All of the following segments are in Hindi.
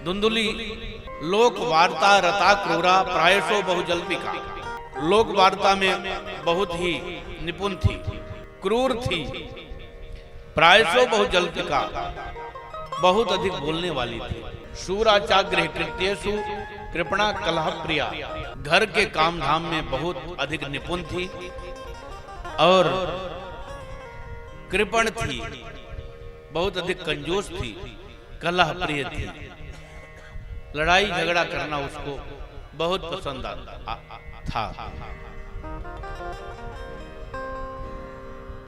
धुंधुली लोक वार्ता रता क्रूरा प्रायशो बहुजल्पिका। लोक वार्ता में बहुत ही निपुण थी, क्रूर थी, प्रायशो बहुजल्पिका, बहुत अधिक बोलने वाली थी। शूराचा गृह कृत्येषु कृपणा कलह प्रिया। घर के काम धाम में बहुत अधिक निपुण थी और कृपण थी, बहुत अधिक कंजूस थी, कलह प्रिय थी। लड़ाई झगड़ा करना उसको बहुत पसंद था।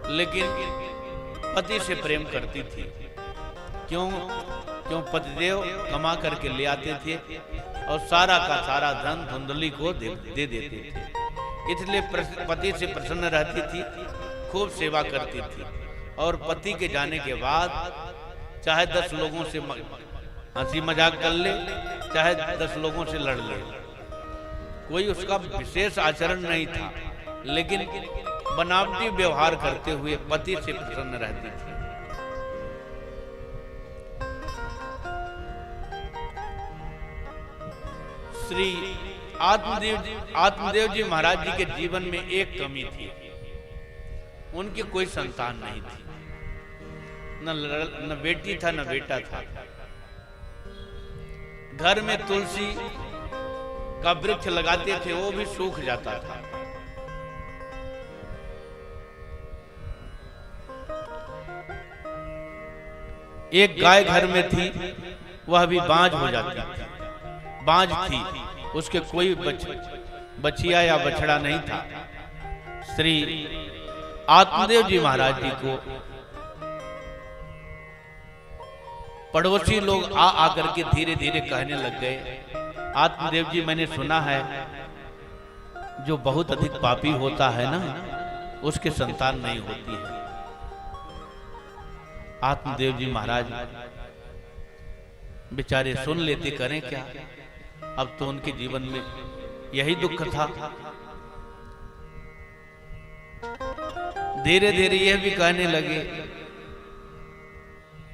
लेकिन पति से प्रेम करती थी। क्यों पतिदेव कमा करके ले आते थे और सारा का सारा धन धुंधली को दे देते थे, इसलिए पति से प्रसन्न रहती थी, खूब सेवा करती थी। और पति के जाने के बाद चाहे 10 लोगों से हंसी मजाक कर ले, चाहे 10 लोगों से लड़ ले, कोई उसका विशेष आचरण नहीं था, लेकिन बनावटी व्यवहार करते हुए पति से प्रसन्न रहती थी। श्री आत्मदेव जी महाराज जी के जीवन में एक कमी थी, उनकी कोई संतान नहीं थी, न बेटी था न बेटा था। घर में तुलसी का वृक्ष लगाते थे, वो भी सूख जाता था। एक गाय घर में थी, वह भी बांझ हो जाती थी, बांझ थी, उसके कोई बछिया या बछड़ा नहीं था। श्री आत्मदेव जी महाराज जी को पड़ोसी लोग आकर के धीरे धीरे कहने लग गए, आत्मदेव जी मैंने सुना है जो बहुत अधिक पापी होता है ना, उसके संतान नहीं होती है। आत्मदेव जी महाराज बेचारे सुन लेते, करें क्या, अब तो उनके जीवन में यही दुख था। धीरे धीरे यह भी कहने लगे,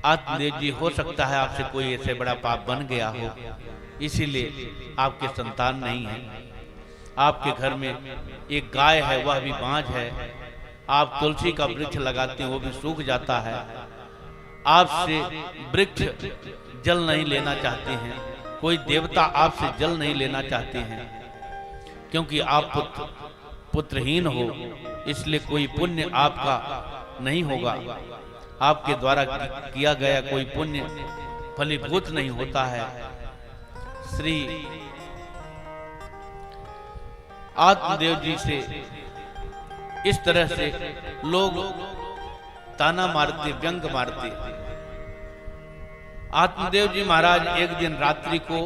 आत्मदेव जी हो सकता है आपसे कोई ऐसे बड़ा पाप बन गया हो, इसीलिए आपके संतान नहीं है। आपके घर में एक गाय है, वह भी बांझ है, आप तुलसी का वृक्ष लगाते हैं, वो भी सूख जाता है। आपसे वृक्ष जल नहीं लेना चाहते हैं, कोई देवता आपसे जल नहीं लेना चाहते हैं, क्योंकि आप पुत्रहीन हो, इसलिए कोई पुण्य आपका नहीं होगा, आपके द्वारा किया गया कोई पुण्य फलीभूत नहीं होता है। श्री आत्मदेव जी से इस तरह से लोग ताना मारते, व्यंग मारते। आत्मदेव जी महाराज एक दिन रात्रि को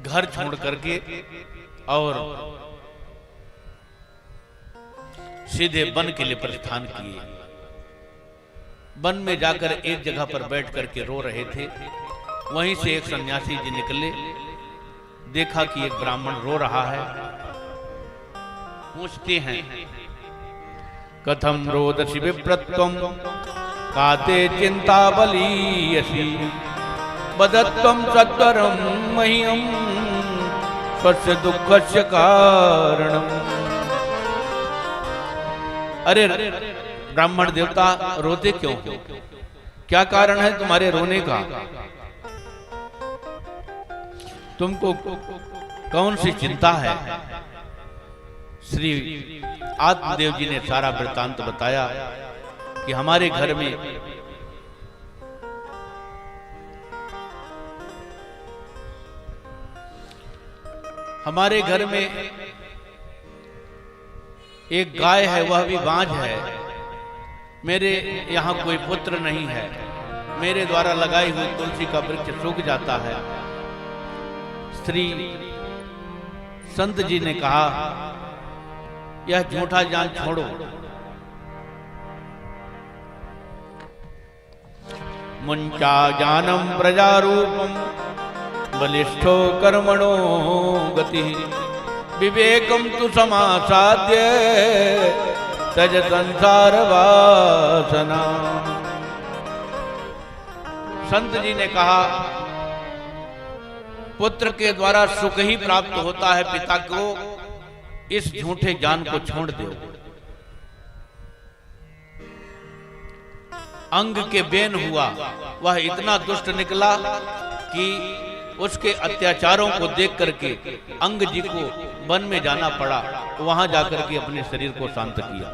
घर छोड़ करके और सीधे वन के लिए प्रस्थान किए। वन में जाकर एक जगह पर बैठ करके रो रहे थे। वहीं से एक सन्यासी जी निकले, देखा कि एक ब्राह्मण रो रहा है। पूछते हैं, कथम रोदसी विप्रत्वम काते चिंता बलीयसी बदत्वम सत्वरम मह्यम स्वस्य दुःखस्य कारणम। अरे ब्राह्मण देवता रोते क्यों हो? क्या कारण है तुम्हारे रोने का? तुमको कौन सी चिंता है? श्री आत्मदेव जी ने सारा वृत्तांत बताया कि हमारे घर में एक गाय है, वह भी बांझ है, मेरे यहाँ कोई पुत्र नहीं है, मेरे द्वारा लगाई हुई तुलसी का वृक्ष सूख जाता है। श्री संत जी ने कहा, यह झूठा जान छोड़ो, मुंचा जानम प्रजारूपम बलिष्ठो कर्मणो गति विवेकम तु समासाद्य तज संसार वासना। संत जी ने कहा पुत्र के द्वारा सुख ही प्राप्त होता है, पिता को इस झूठे ज्ञान को छोड़ दो। अंग के बेन हुआ, वह इतना दुष्ट निकला कि उसके अत्याचारों को देख करके अंग जी को वन में जाना पड़ा। वहां जाकर के अपने शरीर को शांत किया,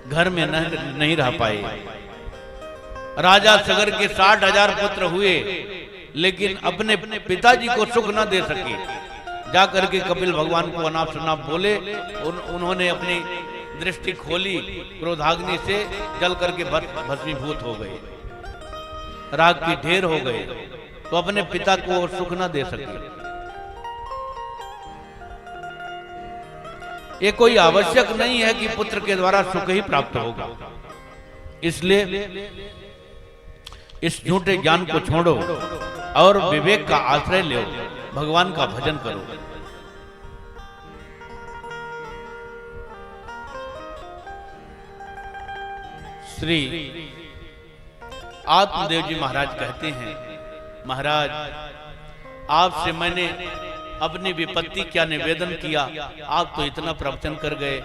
घर में नहीं रह पाए। राजा सगर के 60,000 पुत्र हुए, लेकिन अपने पिताजी को सुख न दे सके। जाकर के कपिल भगवान को अनाप शनाप बोले। उन्होंने अपनी दृष्टि खोली, क्रोधाग्नि से जल करके भस्मीभूत हो गए, राग की ढेर हो गए, तो अपने पिता को सुख न दे सके। ये कोई आवश्यक नहीं है कि पुत्र के द्वारा सुख ही प्राप्त होगा। इसलिए इस झूठे ज्ञान को छोड़ो और विवेक का आश्रय लो, भगवान का भजन करो। श्री आत्मदेव जी महाराज कहते हैं, महाराज आपसे मैंने अपनी विपत्ति क्या निवेदन किया, आप तो इतना प्रवचन कर गए,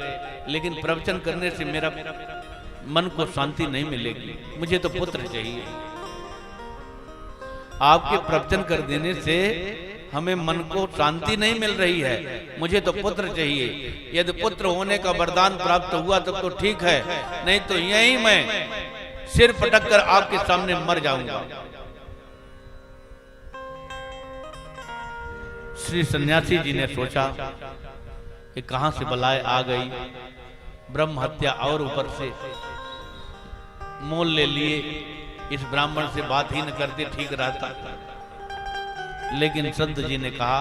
लेकिन प्रवचन करने से मेरा मन को शांति नहीं मिलेगी, मुझे तो पुत्र चाहिए। आपके प्रवचन कर देने से हमें मन को शांति नहीं मिल रही है, मुझे तो पुत्र चाहिए। यदि पुत्र होने का वरदान प्राप्त हुआ तब तो ठीक है, नहीं तो यहीं मैं सिर पटक कर आपके सामने मर जाऊंगा। श्री सन्यासी जी ने सोचा कि कहां से बलाय आ गई, ब्रह्म हत्या और ऊपर से मोल ले लिए, इस ब्राह्मण से बात ही न करते ठीक रहता। लेकिन संत जी ने कहा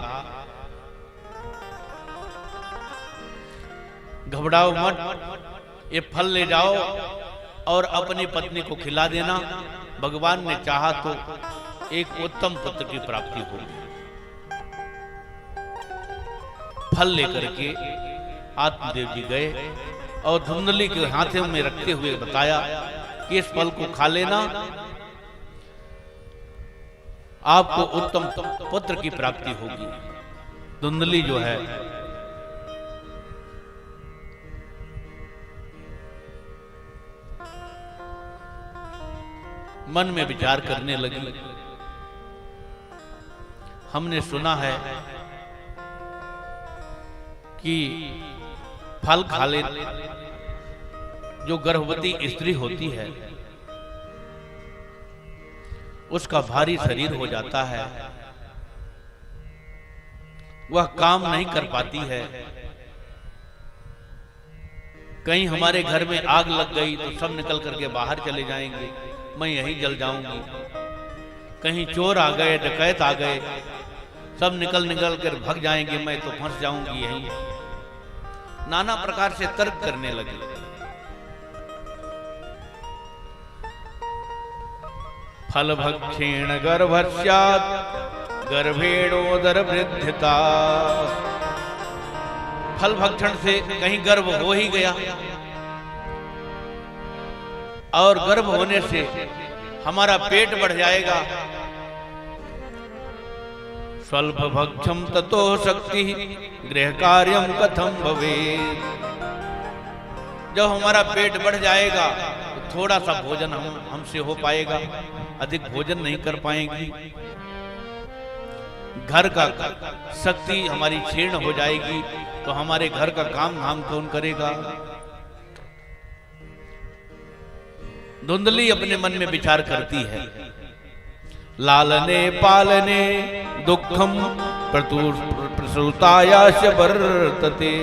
घबराओ मत, ये फल ले जाओ और अपनी पत्नी को खिला देना, भगवान ने चाहा तो एक उत्तम पुत्र की प्राप्ति होगी। फल लेकर के आत्मदेव जी गए और धुंधली के हाथों में रखते हुए बताया कि इस फल को खा लेना, आपको उत्तम पुत्र की प्राप्ति होगी। धुंधली जो है मन में विचार करने लगी। हमने सुना है कि फल खा ले जो गर्भवती स्त्री होती है उसका भारी शरीर हो जाता है, वह काम नहीं कर पाती है। कहीं हमारे घर में आग लग गई तो सब निकल करके बाहर चले जाएंगे, मैं यहीं जल जाऊंगी। कहीं चोर आ गए, डकैत आ गए, सब निकल कर भाग जाएंगे, मैं तो फंस जाऊंगी यहीं। नाना प्रकार से तर्क करने लगे। फल भक्षेण गर्भस्यात् गर्भेणोदर वृद्धिता। फल भक्षण से कहीं गर्भ हो ही गया और गर्भ होने से हमारा पेट बढ़ जाएगा। स्वल्प भक्षम ततो शक्ति गृह कार्यम कथम भवेत्। जब हमारा पेट बढ़ जाएगा तो थोड़ा सा भोजन हमसे हो पाएगा, अधिक भोजन नहीं कर पाएंगी। घर का शक्ति हमारी क्षीण हो जाएगी तो हमारे घर का काम धाम कौन करेगा। धुंधली अपने मन में विचार करती है। लालने पालने दुखम प्रसूतायाश वर्तते,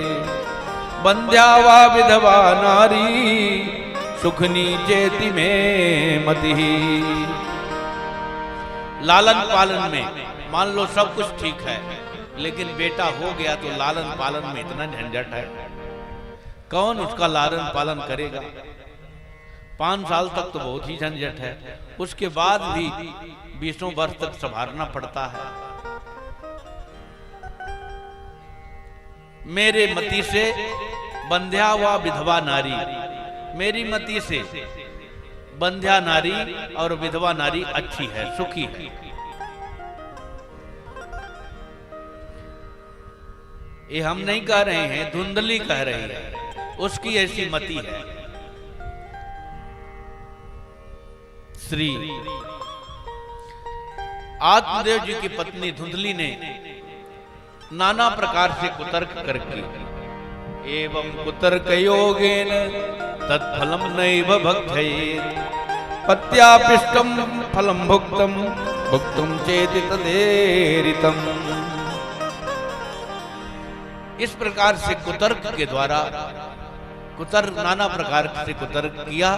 बंध्या वा विधवा नारी सुखनी चेति में मति। लालन पालन में मान लो सब कुछ ठीक है, लेकिन बेटा हो गया तो लालन पालन में इतना झंझट है, कौन उसका लालन पालन करेगा। 5 साल तक तो बहुत ही झंझट है, उसके बाद भी 20 वर्ष तक संभालना पड़ता है। मेरे मति से बंध्या व विधवा नारी, मेरी मति से बंध्या नारी और विधवा नारी अच्छी है, सुखी है। ये हम नहीं कह रहे हैं, धुंधली कह रही है, उसकी ऐसी मति है। श्री आत्मदेव जी की पत्नी धुंधली ने नाना प्रकार से कुतर्क करके, एवं कुतर्क योगेन तत्फलम नैव भक्तयेत्, पत्यापिष्टम फलम भुक्तम भुक्तुम चेति तदेरितम। इस प्रकार से कुतर्क के द्वारा नाना प्रकार से कुतर्क किया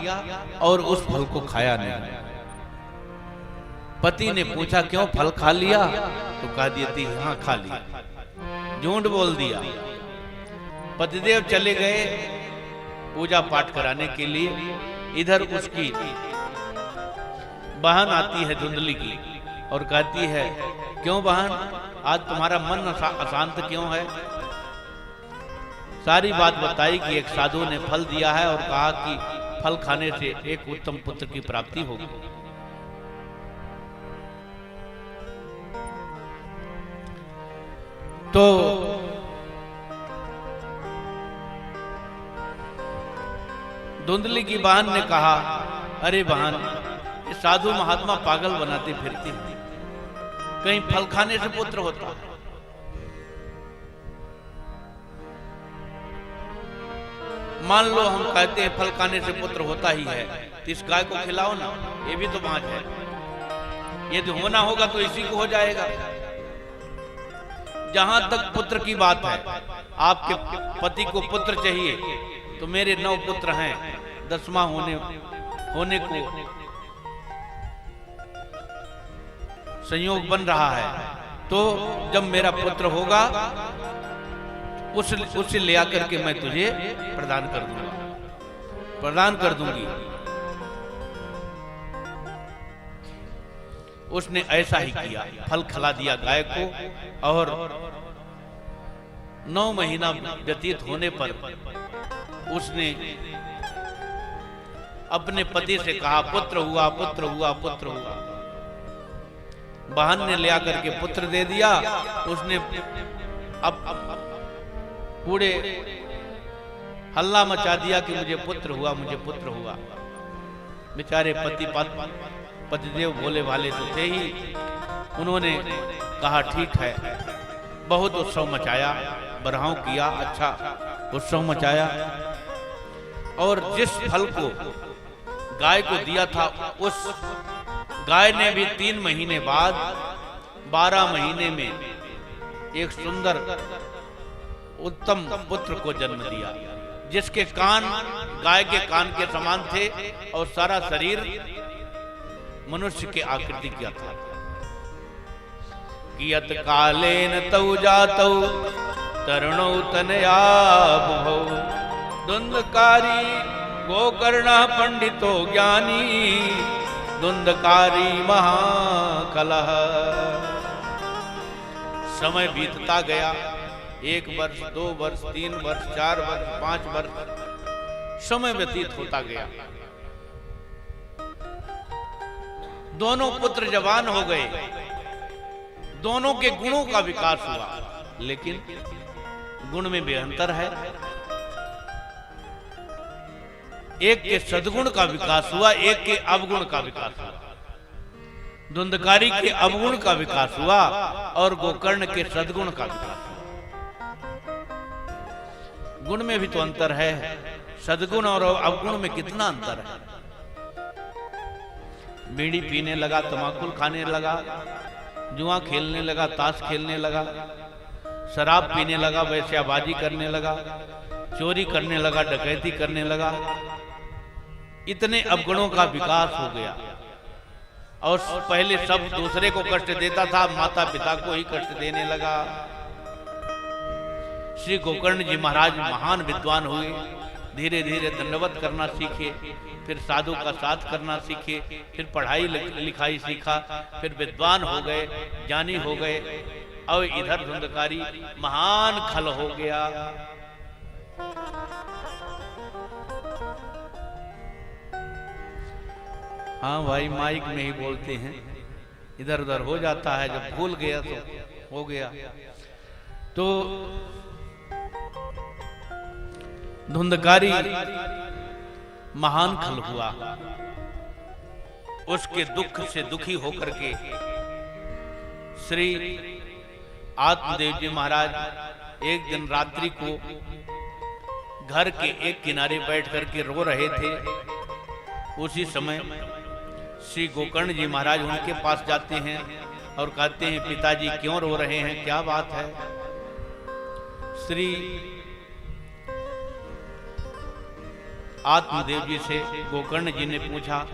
और उस फल को खाया नहीं। पति ने पूछा क्यों फल खा लिया, तो कह दिया हाँ खा लिया, झूठ बोल दिया। पतिदेव चले गए पूजा पाठ कराने के लिए। इधर उसकी बहन आती है धुंधली की और कहती है क्यों बहन, आज तुम्हारा मन अशांत क्यों है। सारी बात बताई कि एक साधु ने फल दिया है और कहा कि फल खाने से एक उत्तम पुत्र की प्राप्ति होगी। तो धुंधली की बहन ने कहा, अरे बहन, ये साधु महात्मा पागल बनाते फिरते हैं, कहीं फल खाने से पुत्र होता है। मान लो हम कहते हैं फल खाने से पुत्र होता ही है, तो इस गाय को खिलाओ ना, ये भी तो बाँझ है, ये तो होना होगा तो इसी को हो जाएगा। जहां तक पुत्र की बात है, आपके पति को पुत्र चाहिए, तो मेरे 9 पुत्र हैं, 10वां होने को संयोग बन रहा है, तो जब मेरा पुत्र होगा उसे ले आकर के मैं तुझे प्रदान कर दूंगी। उसने ऐसा ही किया, फल खिला दिया गाय को, और 9 महीना व्यतीत होने पर उसने अपने पति से कहा पुत्र हुआ, पुत्र हुआ, पुत्र हुआ। बहन ने ले आकर के पुत्र दे दिया। उसने अब पूरे हल्ला मचा दिया कि मुझे पुत्र हुआ, मुझे पुत्र हुआ। बेचारे पतिदेव भोले भाले तो थे ही, उन्होंने कहा ठीक है। बहुत उत्सव मचाया, बरहाव किया, अच्छा उत्सव मचाया, और जिस फल को गाय को दिया था, उस गाय ने भी 3 महीने बाद 12 महीने में एक सुंदर उत्तम पुत्र को जन्म दिया, जिसके कान गाय के कान के समान थे और सारा शरीर मनुष्य के आकृति का था। कियत कालेन तौ जातौ तरुणौ तनया बुभौ, दुंदकारी गोकर्ण पंडितो ज्ञानी, दुंदकारी महाकलह। समय बीतता गया, 1 वर्ष, 2 वर्ष, 3 वर्ष, 4 वर्ष, 5 वर्ष, समय व्यतीत होता गया। दोनों पुत्र जवान हो गए, दोनों के गुणों का विकास हुआ, लेकिन गुण में भी अंतर है। एक के सद्गुण का विकास हुआ, एक के अवगुण का विकास हुआ। धुंधकारी के अवगुण का विकास हुआ और गोकर्ण के सद्गुण का विकास हुआ। गुण में भी तो अंतर है, सद्गुण और अवगुण में कितना अंतर है। बीड़ी पीने लगा, तमाकुल खाने लगा, जुआ खेलने लगा, ताश खेलने लगा, शराब पीने लगा, वेश्याबाजी करने लगा, चोरी करने लगा, डकैती करने लगा। इतने अवगुणों का विकास हो गया। और पहले सब दूसरे को कष्ट देता था, माता पिता को ही कष्ट देने लगा। श्री गोकर्ण जी महाराज महान विद्वान हुए, धीरे धीरे दंडवत करना सीखे, फिर साधु का साथ करना सीखे, फिर पढ़ाई लिखाई सीखा, फिर विद्वान हो गए, ज्ञानी हो गए। और इधर धुंधकारी महान खल हो गया। हाँ भाई, माइक में ही बोलते हैं, इधर उधर हो जाता है, जब भूल गया तो हो गया। तो धुंधकारी महान खल हुआ, उसके दुख से दुखी होकर के श्री आत्मदेव जी महाराज एक दिन रात्रि को घर के एक किनारे बैठ करके रो रहे थे। उसी समय श्री गोकर्ण जी महाराज उनके पास जाते हैं और कहते हैं, पिताजी क्यों रो रहे हैं, क्या बात है? श्री आत्मदेव जी से गोकर्ण जी ने पूछा,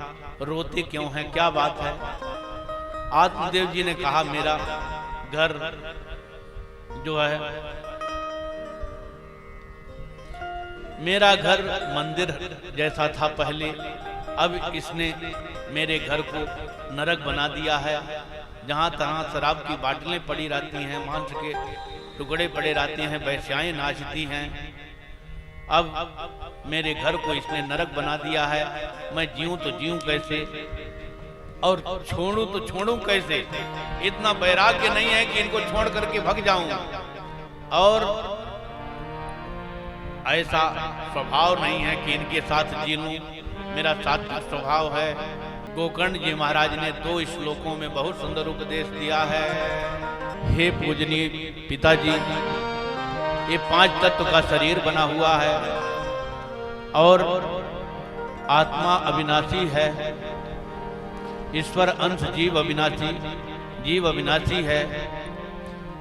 रोते क्यों हैं, क्या बात है? आत्मदेव जी ने कहा, मेरा घर जो है, मेरा घर मंदिर जैसा था पहले, अब इसने मेरे घर को नरक बना दिया है। जहाँ तहाँ शराब की बाटलें पड़ी रहती हैं, मांस के टुकड़े पड़े रहते हैं, वैश्याएं नाचती हैं। अब मेरे घर को इसने नरक बना दिया है। मैं जीऊं तो जीऊं कैसे और छोड़ूं तो छोड़ूं कैसे? इतना वैराग्य नहीं है कि इनको छोड़ करके भाग जाऊं, और ऐसा स्वभाव नहीं है कि इनके साथ जी लूं। मेरा सात्विक स्वभाव है। गोकर्ण जी महाराज ने 2 श्लोकों में बहुत सुंदर उपदेश दिया है। हे पूजनीय पिताजी, ये 5 तत्व का शरीर बना हुआ है और आत्मा अविनाशी है। ईश्वर अंश जीव अविनाशी, जीव अविनाशी है।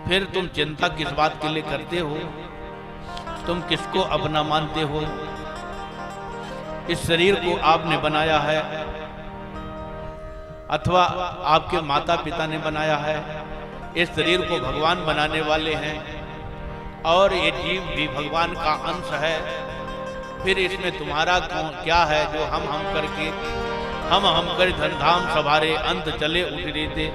फिर तुम चिंता किस बात के लिए करते हो? तुम किसको अपना मानते हो? इस शरीर को आपने बनाया है अथवा आपके माता पिता ने बनाया है। इस शरीर को भगवान बनाने वाले हैं और ये जीव भी भगवान का अंश है। फिर इसमें तुम्हारा क्या है जो हम करके हम कर धनधाम सवारे अंत चले उठरीते।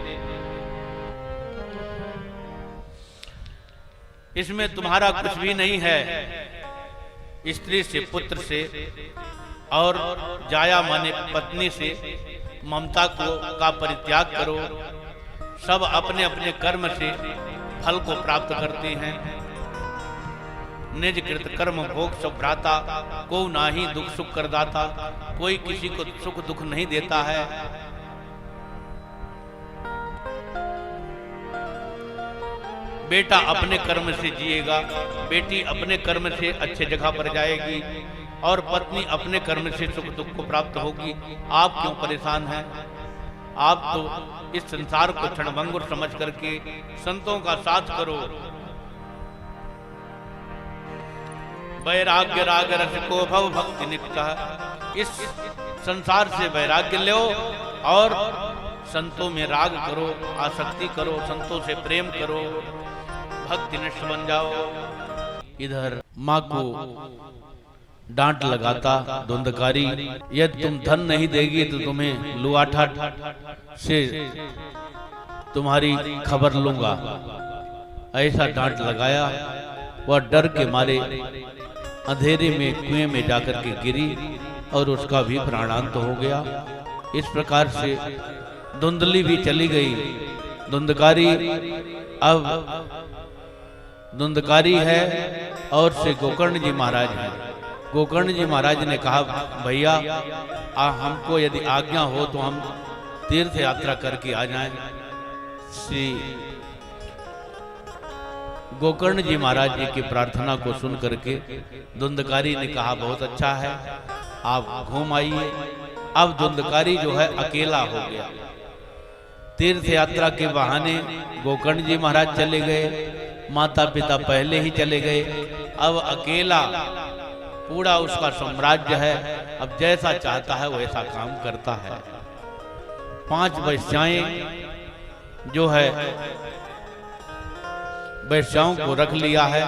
इसमें तुम्हारा कुछ भी नहीं है। स्त्री से, पुत्र से और जाया माने पत्नी से ममता का परित्याग करो। सब अपने अपने कर्म से फल को प्राप्त करते हैं। निज कृत कर्म भोग सब भ्राता, को नाही दुख सुख करदाता। कोई किसी को सुख दुख नहीं देता है। बेटा अपने कर्म से जिएगा, बेटी अपने कर्म से अच्छे जगह पर जाएगी और पत्नी अपने कर्म से सुख दुख को प्राप्त होगी। आप क्यों परेशान हैं? आप तो इस संसार को क्षणभंगुर समझ करके संतों का साथ करो। वैराग्य राग रस को भव भक्ति निकटा। इस संसार से वैराग्य लो और संतों में राग करो, आसक्ति करो, संतों से प्रेम करो, भक्ति निष्ठ बन जाओ। इधर माँ को डांट लगाता धुंधकारी, यदि तुम धन नहीं देगी तो तुम्हें लुआठा से तुम्हारी खबर लूंगा, ऐसा डांट लगाया। वह डर के मारे अंधेरे में कुएं में जाकर के गिरी और उसका भी प्राणांत हो गया। इस प्रकार से धुंधली भी चली गई। धुंधकारी अब धुंधकारी है और से गोकर्ण जी महाराज है। गोकर्ण जी महाराज ने कहा, भैया हमको यदि आज्ञा हो तो हम तीर्थ यात्रा करके आ जाएं। श्री गोकर्ण जी महाराज जी की प्रार्थना को सुन करके धुंधकारी ने कहा, बहुत अच्छा है, आप घूम आइए। अब धुंधकारी जो है अकेला हो गया। तीर्थ यात्रा के बहाने गोकर्ण जी महाराज चले गए, माता पिता पहले ही चले गए। अब अकेला पूरा उसका साम्राज्य है। अब जैसा चाहता है वैसा काम करता है। 5 वैश्याएं जो है वैश्याओं को रख लिया है।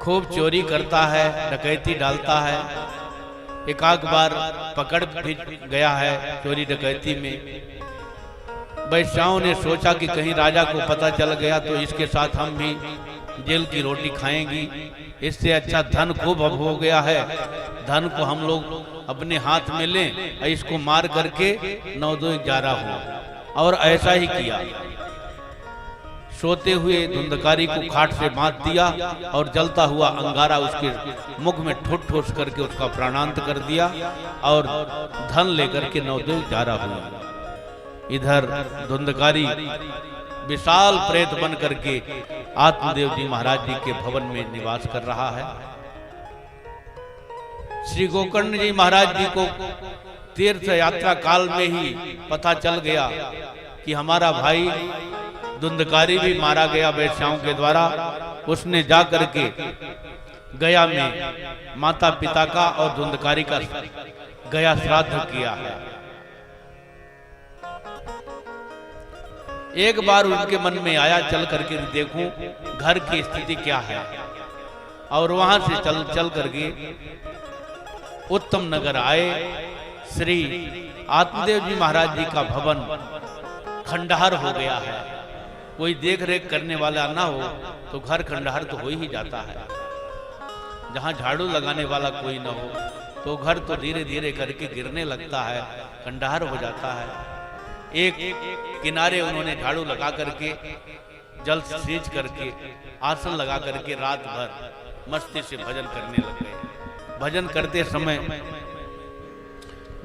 खूब चोरी करता है, डकैती डालता है। एक आध बार पकड़ भी गया है चोरी डकैती में। वैश्याओं ने सोचा कि कहीं राजा को पता चल गया तो इसके साथ हम भी जेल की रोटी खाएंगी, इससे अच्छा धन खूब अब हो गया है, धन को हम लोग अपने हाथ में लें, इसको मार करके 9 2 11 हो। और ऐसा ही किया, सोते हुए धुंधकारी को खाट से बांध दिया और जलता हुआ अंगारा उसके मुख में ठोस ठोस करके उसका प्राणांत कर दिया और धन लेकर के 9 2 11 हुआ। इधर धुंधकारी विशाल प्रेत बन करके आत्मदेव जी महाराज जी के भवन में निवास कर रहा है। श्री गोकर्ण जी महाराज जी को तीर्थ यात्रा काल में ही पता चल गया कि हमारा भाई धुंधकारी भी मारा गया वैश्याओं के द्वारा। उसने जा करके गया में माता पिता का और धुंधकारी का गया श्राद्ध किया है। एक बार उनके मन में आया चल करके देखूं घर की स्थिति क्या है, और वहां से चल करके उत्तम नगर आए। श्री आत्मदेव जी महाराज जी का भवन खंडहर हो गया है, कोई देख रेख करने वाला ना हो तो घर खंडहर तो हो ही जाता है। जहां झाड़ू लगाने वाला कोई ना हो तो घर तो धीरे धीरे करके गिरने लगता है, खंडहर हो जाता है। एक किनारे उन्होंने झाड़ू लगा करके जल सींच करके आसन लगा करके रात भर मस्ती से भजन करने लग गए। भजन करते समय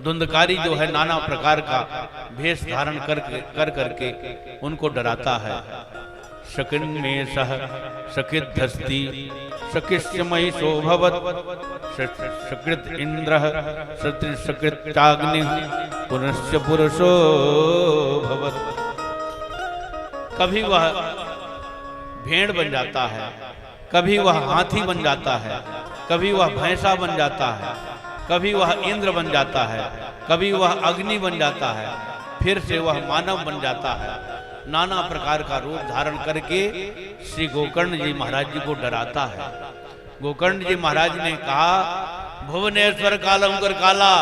धुंधकारी जो है नाना प्रकार का भेष धारण कर करके उनको डराता है। शकिन में सह शकिद्धस्ति शकिष्यमयी शोभवत शकृत इंद्र शकृत चाग्नि पुनश्च पुरुषो भवत। कभी वह भेड़ बन जाता है, कभी वह हाथी बन जाता है, कभी वह भैंसा बन जाता है, कभी वह इंद्र बन जाता है, कभी वह अग्नि बन जाता है, फिर से वह मानव बन जाता है। नाना प्रकार का रूप धारण करके श्री गोकर्ण जी महाराज जी को डराता है। गोकर्ण जी महाराज ने कहा, भुवनेश्वर कालम कर काला,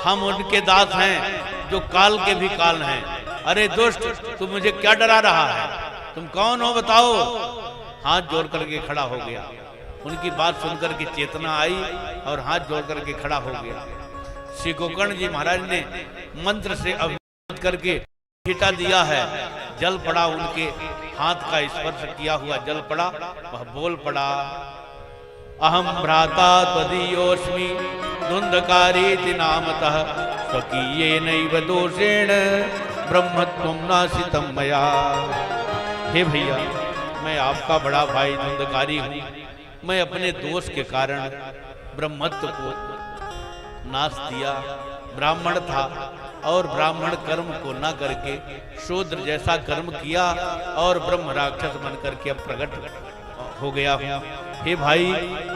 हम उनके दास हैं जो काल के भी काल हैं। अरे दुष्ट, तू मुझे क्या डरा रहा है? तुम कौन हो बताओ? हाथ जोड़ करके खड़ा हो गया। उनकी बात सुनकर के चेतना आई और हाथ जोड़ करके खड़ा हो गया। श्री गोकर्ण जी महाराज ने मंत्र से अभिवादन करके छिटा दिया है। जल पड़ा, उनके हाथ का स्पर्श किया हुआ जल पड़ा। वह बोल पड़ा, अहम भ्राता त्वदीयोस्मि धुंधकारीति नामतः स्वकीयेनैव दोषेण ब्रह्मत्वं नासितं मया। हे भैया, मैं आपका बड़ा भाई धुंधकारी हूँ। मैं अपने दोष के कारण ब्रह्मत्व को नाश दिया। ब्राह्मण था और ब्राह्मण कर्म को न करके शूद्र जैसा कर्म किया और ब्रह्म राक्षस बन करके अब प्रकट हो गया हूँ। हे भाई,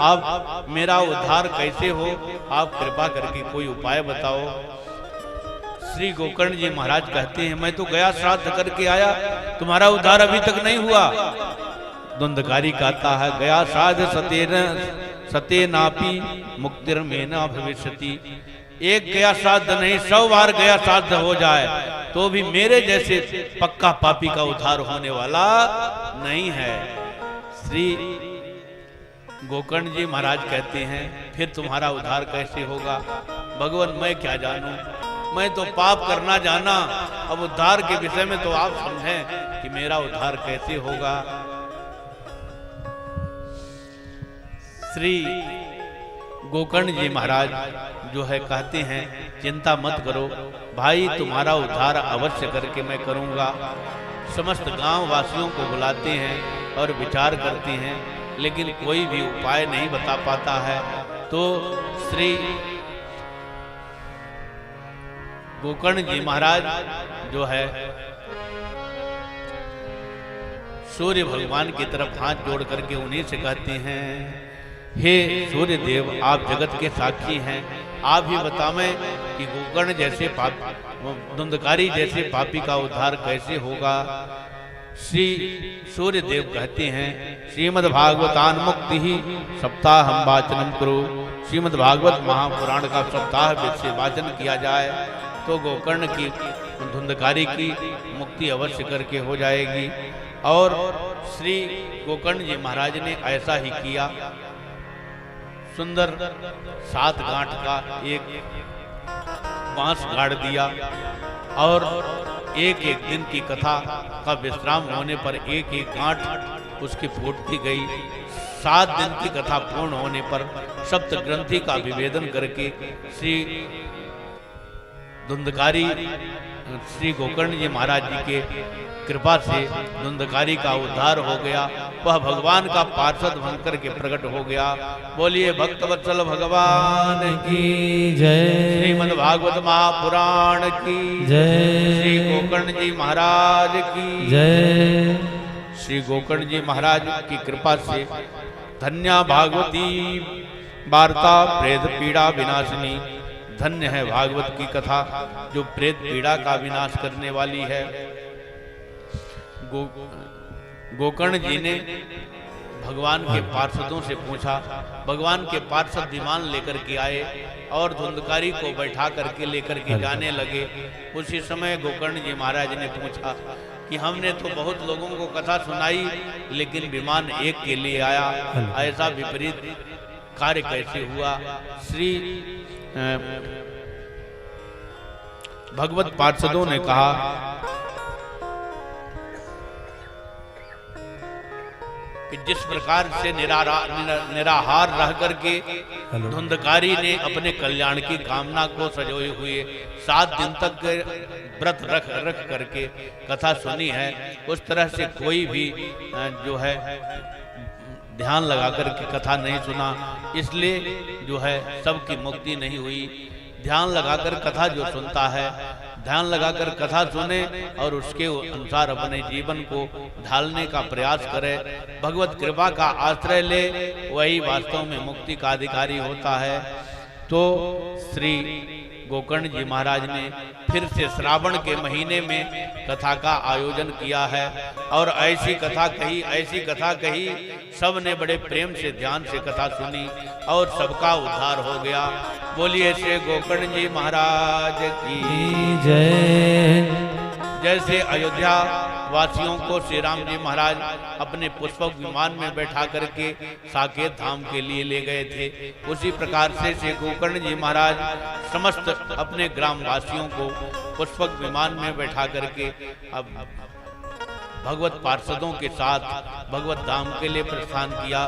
आप मेरा उद्धार कैसे हो? आप कृपा करके कोई उपाय बताओ। श्री गोकर्ण जी महाराज कहते हैं, मैं तो गया श्राद्ध करके आया, तुम्हारा उद्धार अभी तक नहीं हुआ। धुंधकारी कहता है, गया श्राद्ध सतेनापि मुक्तिर्मेना भविष्यति। एक गया श्राद्ध नहीं, 100 बार गया श्राद्ध हो जाए तो भी मेरे जैसे पक्का पापी का उद्धार होने वाला नहीं है। श्री गोकर्ण जी महाराज कहते हैं, फिर तुम्हारा उद्धार कैसे होगा? भगवान, मैं क्या जानूं, मैं तो पाप करना जाना। अब उद्धार के विषय में तो आप समझें कि मेरा उद्धार कैसे होगा। श्री गोकर्ण जी महाराज जो है कहते हैं, चिंता मत करो भाई, तुम्हारा उद्धार अवश्य करके मैं करूंगा। समस्त गांव वासियों को बुलाते हैं और विचार करते हैं, लेकिन कोई भी उपाय नहीं बता पाता है। तो श्री गोकर्ण जी महाराज जो है सूर्य भगवान की तरफ हाथ जोड़ करके उन्हीं से कहते हैं, हे सूर्य देव, आप जगत के साक्षी हैं, आप ही बतावें कि गोकर्ण जैसे धुंधकारी जैसे पापी का उद्धार कैसे होगा। श्री सूर्य देव कहते हैं, श्रीमद् भागवतान मुक्ति ही सप्ताह हम वाचनम करो। श्रीमद् भागवत महापुराण का सप्ताह से वाचन किया जाए तो गोकर्ण की धुंधकारी की मुक्ति अवश्य करके हो जाएगी। और श्री गोकर्ण जी महाराज ने ऐसा ही किया। सुंदर 7 गांठ का एक बांस गाड़ दिया और एक एक दिन की कथा का विश्राम होने पर एक एक गांठ उसकी फूटती गई। 7 दिन की कथा पूर्ण होने पर सप्त ग्रंथि का विभेदन करके श्री धुंधकारी श्री गोकर्ण जी महाराज जी के कृपा से धुंधकारी का उद्धार हो गया। वह भगवान का पार्षद बनकर के प्रकट हो गया। बोलिए भक्तवत्सल भगवान की जय। श्रीमद् भागवत महापुराण की जय। श्री गोकर्ण जी महाराज की जय। श्री गोकर्ण जी महाराज की कृपा से धन्या भागवती वार्ता प्रेत पीड़ा विनाशिनी। धन्य है भागवत की कथा जो प्रेत पीड़ा का विनाश करने वाली है। गोकर्ण जी ने भगवान के पार्षदों से पूछा। भगवान के पार्षद विमान लेकर के आए और धुंधकारी को बैठा करके लेकर के जाने लगे। उसी समय गोकर्ण जी महाराज ने पूछा कि हमने तो बहुत लोगों को कथा सुनाई लेकिन विमान एक के लिए आया, ऐसा विपरीत कार्य कैसे हुआ? श्री भगवत पार्षदों ने कहा कि जिस प्रकार से निराहार रह करके धुंधकारी ने अपने कल्याण की कामना को सजोए हुए 7 दिन तक व्रत रख करके कथा सुनी है, उस तरह से कोई भी जो है ध्यान लगाकर के कथा नहीं सुना, इसलिए जो है सबकी मुक्ति नहीं हुई। ध्यान लगाकर कथा जो सुनता है, ध्यान लगाकर कथा सुने और उसके अनुसार अपने जीवन को ढालने का प्रयास करे, भगवत कृपा का आश्रय ले, वही वास्तव में मुक्ति का अधिकारी होता है। तो श्री गोकर्ण जी महाराज ने फिर से श्रावण के महीने में कथा का आयोजन किया है और ऐसी कथा कही, सब ने बड़े प्रेम से ध्यान से कथा सुनी और सबका उद्धार हो गया। बोलिए श्री गोकर्ण जी महाराज की जय। जैसे अयोध्या वासियों को श्री राम जी महाराज अपने पुष्पक विमान में बैठा करके साकेत धाम के लिए ले गए थे, उसी प्रकार से श्री गोकर्ण जी महाराज समस्त अपने ग्राम वासियों को पुष्पक विमान में बैठा करके अब भगवत पार्षदों के साथ भगवत धाम के लिए प्रस्थान किया।